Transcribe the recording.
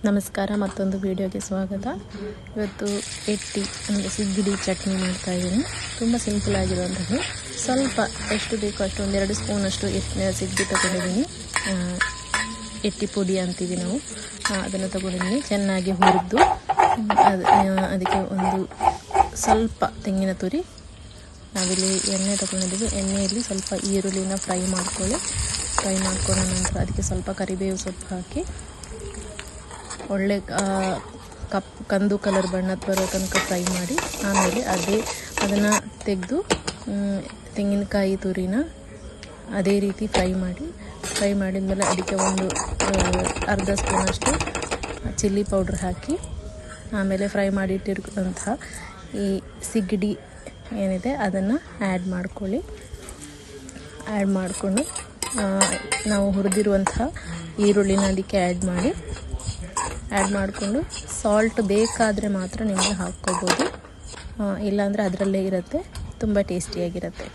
ನಮಸ್ಕಾರ, ಮತ್ತೊಂದು ವಿಡಿಯೋಗೆ ಸ್ವಾಗತ. ಇವತ್ತು ಎಟ್ಟಿ ಅಂದರೆ ಸಿಗ್ಗಿಡಿ ಚಟ್ನಿ ಮಾಡ್ತಾ ಇದ್ದೀನಿ. ತುಂಬ ಸಿಂಪಲ್ ಆಗಿರುವಂಥದ್ದು. ಸ್ವಲ್ಪ ಎಷ್ಟು ಬೇಕೋ ಅಷ್ಟು 1-2 ಸ್ಪೂನಷ್ಟು ಸಿಗ್ಗಿ ತಗೊಂಡಿದ್ದೀನಿ. ಎಟ್ಟಿ ಪುಡಿ ಅಂತೀವಿ ನಾವು, ಅದನ್ನು ತಗೊಂಡಿದ್ದೀನಿ. ಚೆನ್ನಾಗಿ ಹುರಿದು ಅದಕ್ಕೆ ಒಂದು ಸ್ವಲ್ಪ ತೆಂಗಿನ ತುರಿ, ನಾವಿಲ್ಲಿ ಎಣ್ಣೆ ತಗೊಂಡಿದ್ದೀವಿ. ಎಣ್ಣೆಯಲ್ಲಿ ಸ್ವಲ್ಪ ಈರುಳ್ಳಿನ ಫ್ರೈ ಮಾಡ್ಕೊಂಡ ನಂತರ ಅದಕ್ಕೆ ಸ್ವಲ್ಪ ಕರಿಬೇವು ಸೊಪ್ಪು ಹಾಕಿ ಒಳ್ಳೆ ಕಂದು ಕಲರ್ ಬಣ್ಣದ ಬರೋ ತನಕ ಫ್ರೈ ಮಾಡಿ, ಆಮೇಲೆ ಅದನ್ನು ತೆಗೆದು ತೆಂಗಿನಕಾಯಿ ತುರಿನ ಅದೇ ರೀತಿ ಫ್ರೈ ಮಾಡಿದ್ಮೇಲೆ ಅದಕ್ಕೆ ಒಂದು ಅರ್ಧ ಸ್ಪೂನಷ್ಟು ಚಿಲ್ಲಿ ಪೌಡ್ರ್ ಹಾಕಿ, ಆಮೇಲೆ ಫ್ರೈ ಮಾಡಿಟ್ಟಿರುವಂತಹ ಈ ಸಿಗಡಿ ಏನಿದೆ ಅದನ್ನು ಆ್ಯಡ್ ಮಾಡಿಕೊಂಡು ನಾವು ಹುರಿದಿರುವಂತಹ ಈರುಳ್ಳಿನ ಅದಕ್ಕೆ ಆ್ಯಡ್ ಮಾಡಿಕೊಂಡು ಸಾಲ್ಟ್ ಬೇಕಾದರೆ ಮಾತ್ರ ನಿಮಗೆ ಹಾಕ್ಕೋಬೋದು, ಇಲ್ಲಾಂದರೆ ಅದರಲ್ಲೇ ಇರುತ್ತೆ. ತುಂಬ ಟೇಸ್ಟಿಯಾಗಿರುತ್ತೆ.